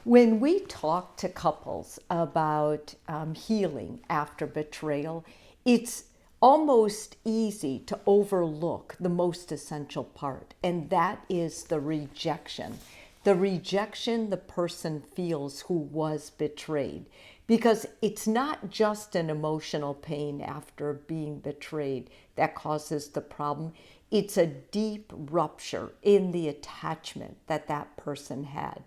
When we talk to couples about healing after betrayal, it's almost easy to overlook the most essential part, and that is the rejection. The rejection the person feels who was betrayed. Because it's not just an emotional pain after being betrayed that causes the problem. It's a deep rupture in the attachment that that person had.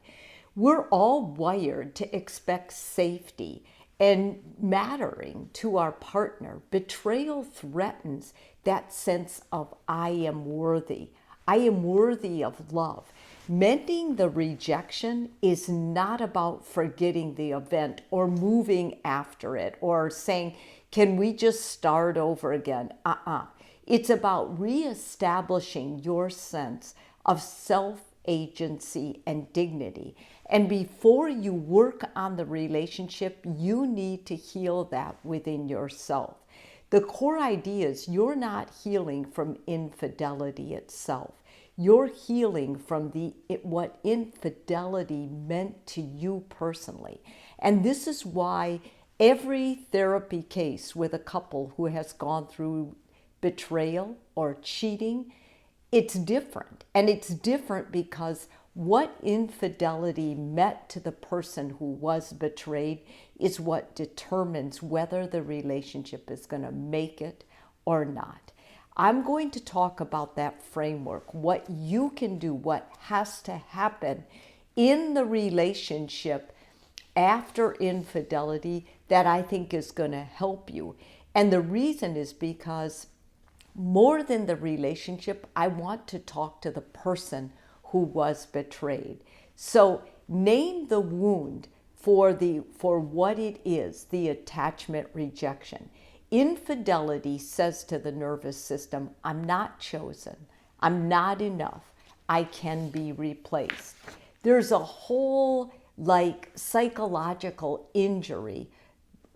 We're all wired to expect safety and mattering to our partner. Betrayal threatens that sense of I am worthy. I am worthy of love. Mending the rejection is not about forgetting the event or moving after it or saying, can we just start over again? It's about reestablishing your sense of self-agency and dignity. And before you work on the relationship, you need to heal that within yourself. The core idea is you're not healing from infidelity itself. You're healing from what infidelity meant to you personally. And this is why every therapy case with a couple who has gone through betrayal or cheating, it's different. And it's different because what infidelity meant to the person who was betrayed is what determines whether the relationship is going to make it or not. I'm going to talk about that framework, what you can do, what has to happen in the relationship after infidelity that I think is going to help you. And the reason is because more than the relationship, I want to talk to the person who was betrayed. So name the wound for what it is, the attachment rejection. Infidelity says to the nervous system, I'm not chosen, I'm not enough, I can be replaced. There's a whole psychological injury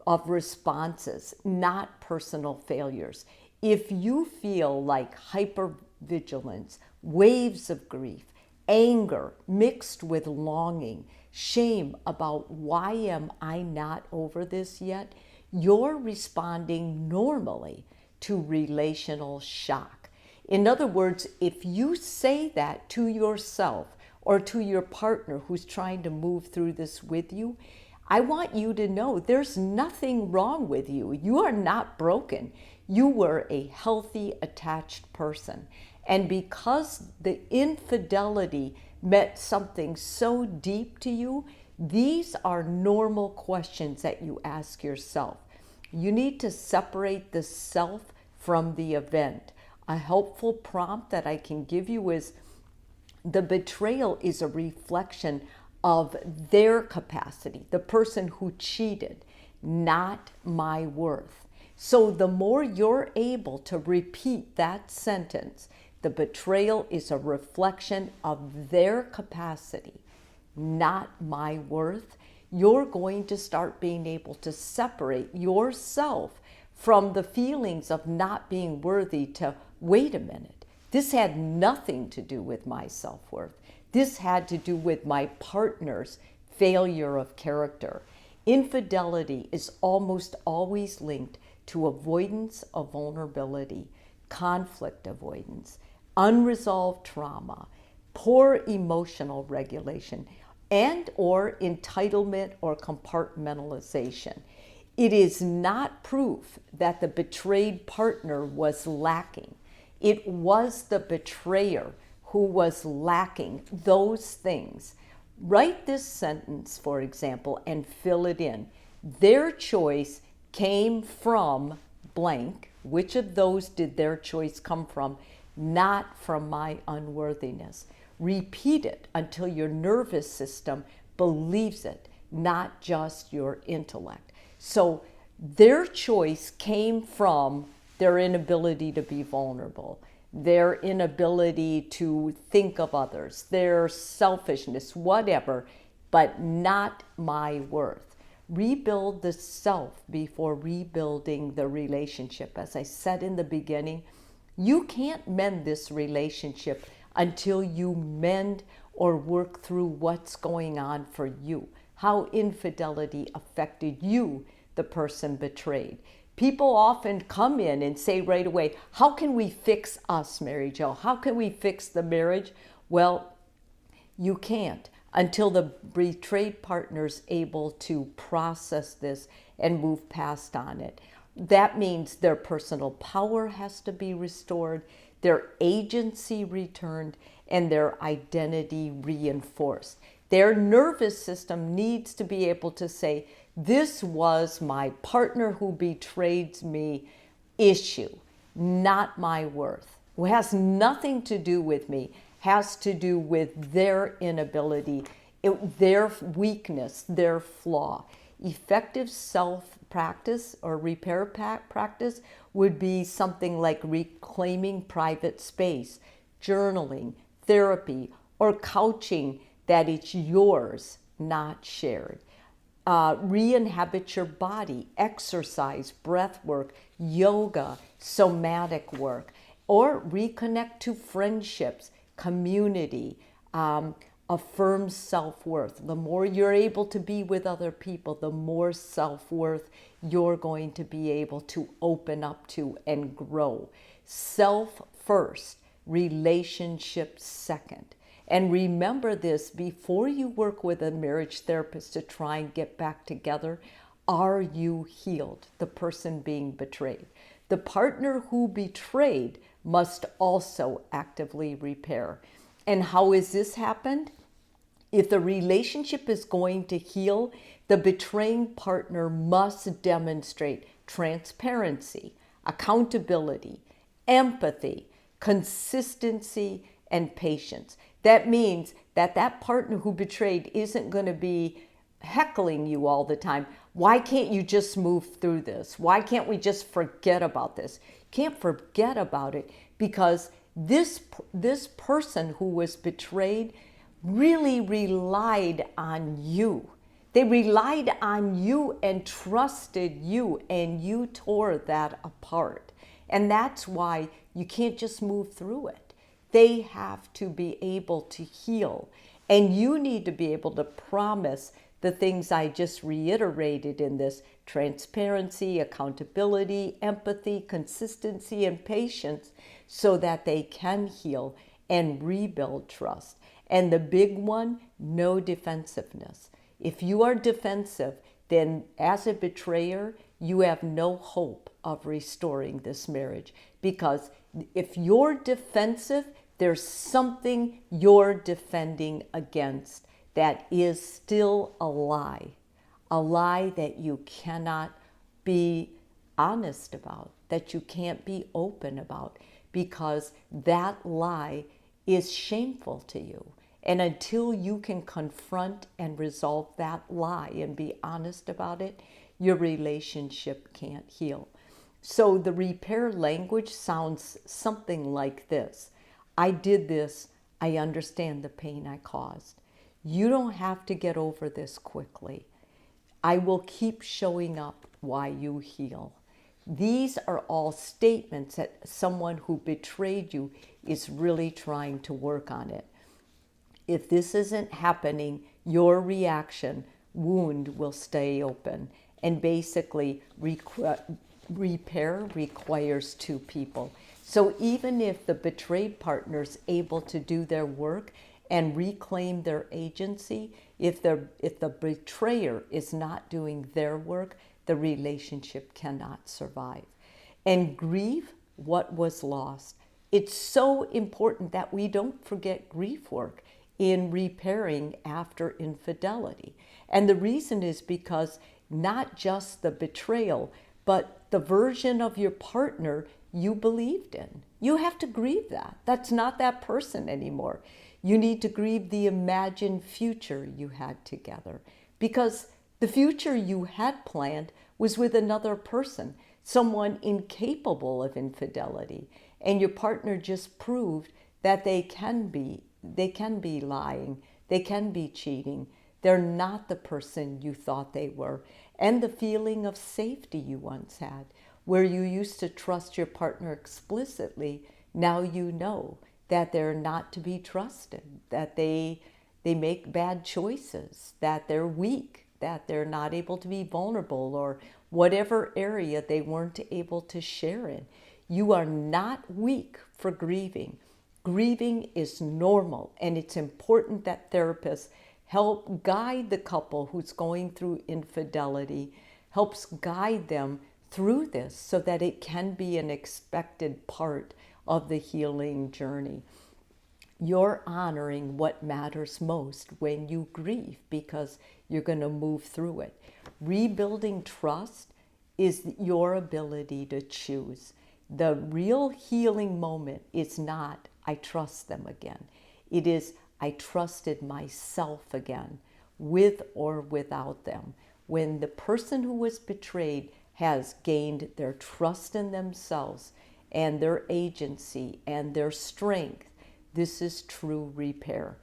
of responses, not personal failures. If you feel like hypervigilance, waves of grief, anger mixed with longing, shame about why am I not over this yet, you're responding normally to relational shock. In other words, if you say that to yourself or to your partner who's trying to move through this with you, I want you to know there's nothing wrong with you. You are not broken. You were a healthy, attached person. And because the infidelity meant something so deep to you, these are normal questions that you ask yourself. You need to separate the self from the event. A helpful prompt that I can give you is the betrayal is a reflection of their capacity, the person who cheated, not my worth. So the more you're able to repeat that sentence, the betrayal is a reflection of their capacity, not my worth, you're going to start being able to separate yourself from the feelings of not being worthy to, wait a minute, this had nothing to do with my self-worth. This had to do with my partner's failure of character. Infidelity is almost always linked to avoidance of vulnerability, conflict avoidance, unresolved trauma, poor emotional regulation, and or entitlement or compartmentalization. It is not proof that the betrayed partner was lacking. It was the betrayer who was lacking those things. Write this sentence, for example, and fill it in. Their choice came from blank. Which of those did their choice come from? Not from my unworthiness. Repeat it until your nervous system believes it, not just your intellect. So their choice came from their inability to be vulnerable, their inability to think of others, their selfishness, whatever, but not my worth. Rebuild the self before rebuilding the relationship. As I said in the beginning, you can't mend this relationship until you mend or work through what's going on for you, how infidelity affected you, the person betrayed. People often come in and say right away, how can we fix us, Mary Jo? How can we fix the marriage? Well, you can't until the betrayed partner's able to process this and move past on it. That means their personal power has to be restored, their agency returned, and their identity reinforced. Their nervous system needs to be able to say, this was my partner who betrayed me issue, not my worth. It has nothing to do with me, has to do with their inability, their weakness, their flaw. Effective self-practice or repair practice would be something like reclaiming private space, journaling, therapy, or couching that it's yours, not shared. Re-inhabit your body, exercise, breath work, yoga, somatic work, or reconnect to friendships, community, affirms self-worth. The more you're able to be with other people, the more self-worth you're going to be able to open up to and grow. Self first, relationship second. And remember this, before you work with a marriage therapist to try and get back together, are you healed? The person being betrayed. The partner who betrayed must also actively repair. And how has this happened? If the relationship is going to heal, the betraying partner must demonstrate transparency, accountability, empathy, consistency, and patience. That means that that partner who betrayed isn't going to be heckling you all the time. Why can't you just move through this? Why can't we just forget about this? You can't forget about it because this person who was betrayed really relied on you. They relied on you and trusted you, and you tore that apart. And that's why you can't just move through it. They have to be able to heal. And you need to be able to promise the things I just reiterated in this: transparency, accountability, empathy, consistency, and patience, so that they can heal and rebuild trust. And the big one, no defensiveness. If you are defensive, then as a betrayer, you have no hope of restoring this marriage. Because if you're defensive, there's something you're defending against that is still a lie that you cannot be honest about, that you can't be open about, because that lie is shameful to you. And until you can confront and resolve that lie and be honest about it, your relationship can't heal. So the repair language sounds something like this: I did this. I understand the pain I caused. You don't have to get over this quickly. I will keep showing up while you heal. These are all statements that someone who betrayed you is really trying to work on it. If this isn't happening, your reaction wound will stay open. And basically, repair requires two people. So even if the betrayed partner is able to do their work and reclaim their agency, if the betrayer is not doing their work, the relationship cannot survive. And grieve what was lost. It's so important that we don't forget grief work in repairing after infidelity. And the reason is because not just the betrayal, but the version of your partner you believed in. You have to grieve that. That's not that person anymore. You need to grieve the imagined future you had together, because the future you had planned was with another person, someone incapable of infidelity. And your partner just proved that they can be lying, they can be cheating. They're not the person you thought they were. And the feeling of safety you once had, where you used to trust your partner explicitly, now you know that they're not to be trusted, that they make bad choices, that they're weak, that they're not able to be vulnerable, or whatever area they weren't able to share in. You are not weak for grieving. Grieving is normal, and it's important that therapists help guide the couple who's going through infidelity, helps guide them through this so that it can be an expected part of the healing journey. You're honoring what matters most when you grieve because you're going to move through it. Rebuilding trust is your ability to choose. The real healing moment is not, I trust them again. It is, I trusted myself again, with or without them. When the person who was betrayed has gained their trust in themselves and their agency and their strength, this is true repair,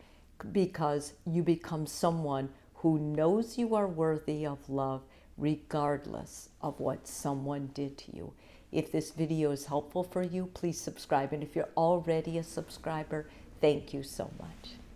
because you become someone who knows you are worthy of love regardless of what someone did to you. If this video is helpful for you, please subscribe. And if you're already a subscriber, thank you so much.